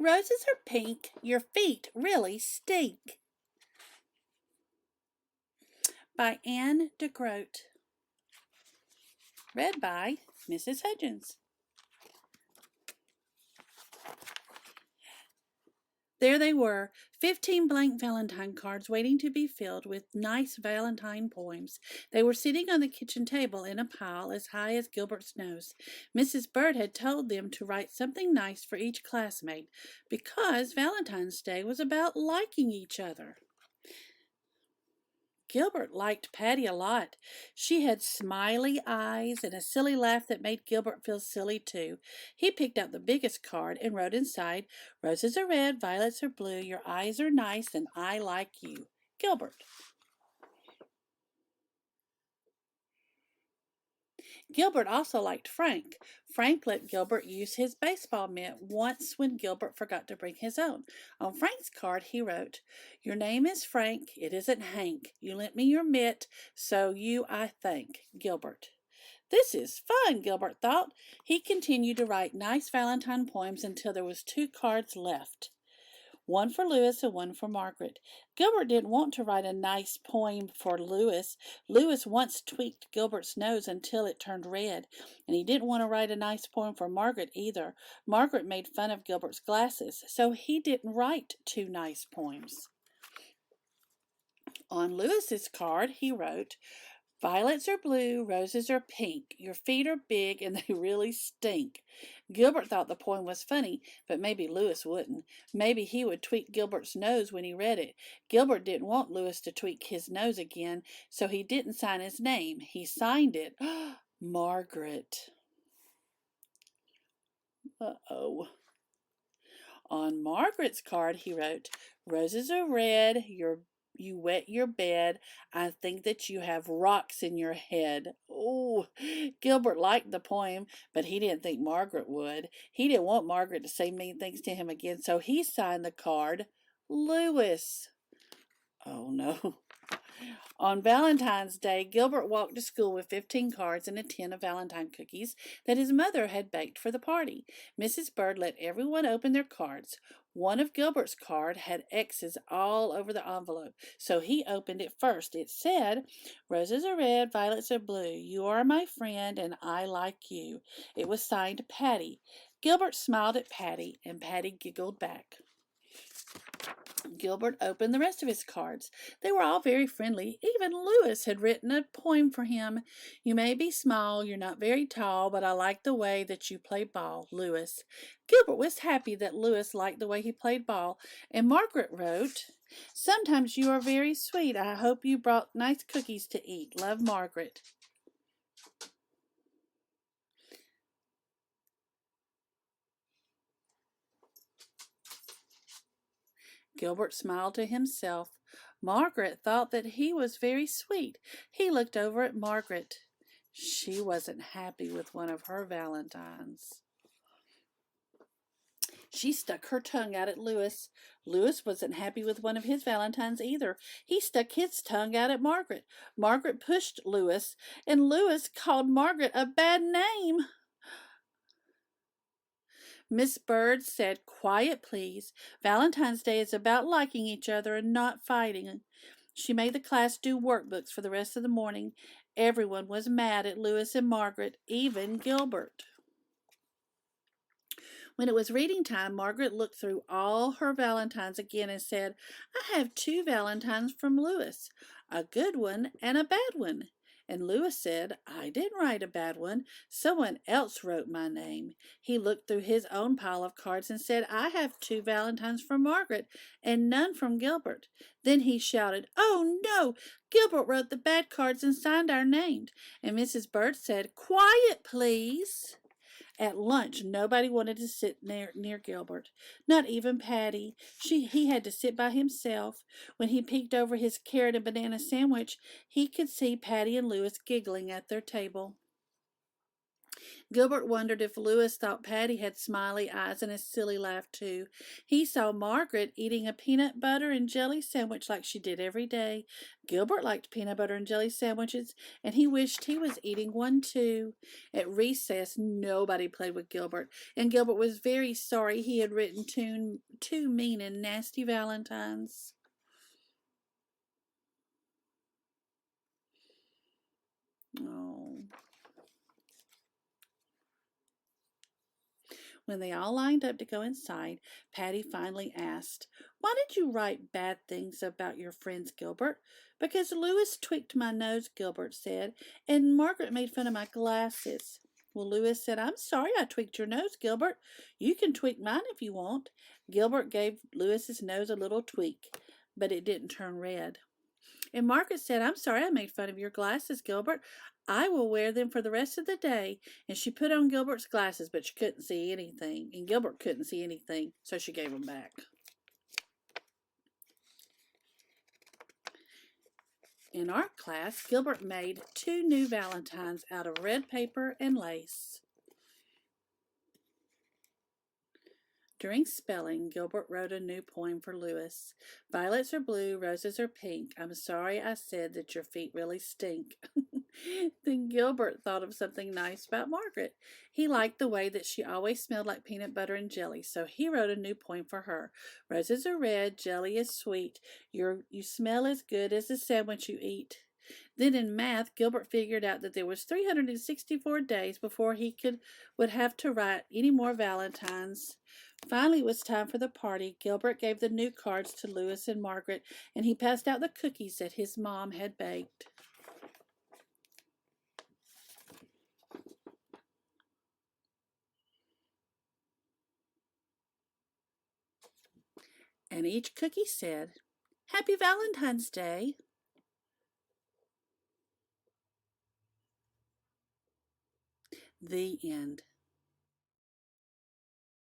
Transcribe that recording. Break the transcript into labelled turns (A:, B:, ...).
A: Roses are pink. Your feet really stink. By Anne de Groot. Read by Mrs. Hudgens. There they were, 15 blank Valentine cards waiting to be filled with nice Valentine poems. They were sitting on the kitchen table in a pile as high as Gilbert's nose. Mrs. Bird had told them to write something nice for each classmate, because Valentine's Day was about liking each other. Gilbert liked Patty a lot. She had smiley eyes and a silly laugh that made Gilbert feel silly too. He picked out the biggest card and wrote inside, "Roses are red, violets are blue, your eyes are nice, and I like you. Gilbert." Gilbert also liked Frank. Frank let Gilbert use his baseball mitt once when Gilbert forgot to bring his own. On Frank's card he wrote, "Your name is Frank, it isn't Hank. You lent me your mitt, so you I thank. Gilbert." This is fun, Gilbert thought. He continued to write nice Valentine poems until there was 2 cards left. One for Louis and one for Margaret. Gilbert didn't want to write a nice poem for Louis. Louis once tweaked Gilbert's nose until it turned red, and he didn't want to write a nice poem for Margaret either. Margaret made fun of Gilbert's glasses, so he didn't write 2 nice poems. On Louis's card, he wrote, "Violets are blue, roses are pink. Your feet are big and they really stink." Gilbert thought the poem was funny, but maybe Louis wouldn't. Maybe he would tweak Gilbert's nose when he read it. Gilbert didn't want Louis to tweak his nose again, so he didn't sign his name. He signed it, Margaret. Uh-oh. On Margaret's card, he wrote, "Roses are red, you wet your bed. I think that you have rocks in your head." Oh, Gilbert liked the poem, but he didn't think Margaret would. He didn't want Margaret to say mean things to him again, so he signed the card, Louis. Oh, no. On Valentine's Day, Gilbert walked to school with 15 cards and a tin of Valentine cookies that his mother had baked for the party. Mrs. Bird let everyone open their cards. One of Gilbert's cards had X's all over the envelope, so he opened it first. It said, "Roses are red, violets are blue. You are my friend, and I like you." It was signed Patty. Gilbert smiled at Patty, and Patty giggled back. Gilbert opened the rest of his cards. They were all very friendly. Even Louis had written a poem for him. "You may be small, you're not very tall, but I like the way that you play ball, Louis." Gilbert was happy that Louis liked the way he played ball, and Margaret wrote, "Sometimes you are very sweet. I hope you brought nice cookies to eat. Love, Margaret." Gilbert smiled to himself. Margaret thought that he was very sweet. He looked over at Margaret. She wasn't happy with one of her valentines. She stuck her tongue out at Louis. Louis wasn't happy with one of his valentines either. He stuck his tongue out at Margaret. Margaret pushed Louis, and Louis called Margaret a bad name. Miss Bird said, "Quiet, please. Valentine's Day is about liking each other and not fighting." She made the class do workbooks for the rest of the morning. Everyone was mad at Louis and Margaret, even Gilbert. When it was reading time, Margaret looked through all her valentines again and said, "I have 2 valentines from Louis, a good one and a bad one." And Louis said, "I didn't write a bad one. Someone else wrote my name." He looked through his own pile of cards and said, "I have 2 valentines from Margaret and none from Gilbert." Then he shouted, "Oh, no! Gilbert wrote the bad cards and signed our names." And Mrs. Bird said, "Quiet, please." At lunch, nobody wanted to sit near Gilbert, not even Patty. He had to sit by himself. When he peeked over his carrot and banana sandwich, he could see Patty and Louis giggling at their table. Gilbert wondered if Louis thought Patty had smiley eyes and a silly laugh too. He saw Margaret eating a peanut butter and jelly sandwich like she did every day. Gilbert liked peanut butter and jelly sandwiches, and he wished he was eating one too. At recess, nobody played with Gilbert, and Gilbert was very sorry he had written two mean and nasty valentines. Oh. When they all lined up to go inside, Patty finally asked, "Why did you write bad things about your friends, Gilbert?" "Because Louis tweaked my nose," Gilbert said, "and Margaret made fun of my glasses." Well, Louis said, "I'm sorry I tweaked your nose, Gilbert. You can tweak mine if you want." Gilbert gave Louis's nose a little tweak, but it didn't turn red. And Margaret said, "I'm sorry I made fun of your glasses, Gilbert. I will wear them for the rest of the day." And she put on Gilbert's glasses, but she couldn't see anything. And Gilbert couldn't see anything, so she gave them back. In art class, Gilbert made 2 new valentines out of red paper and lace. During spelling, Gilbert wrote a new poem for Louis. "Violets are blue, roses are pink. I'm sorry I said that your feet really stink." Then Gilbert thought of something nice about Margaret. He liked the way that she always smelled like peanut butter and jelly, so he wrote a new poem for her. "Roses are red, jelly is sweet. You smell as good as the sandwich you eat." Then in math, Gilbert figured out that there was 364 days before he would have to write any more valentines. Finally, it was time for the party. Gilbert gave the new cards to Louis and Margaret, and he passed out the cookies that his mom had baked. And each cookie said, "Happy Valentine's Day." The end.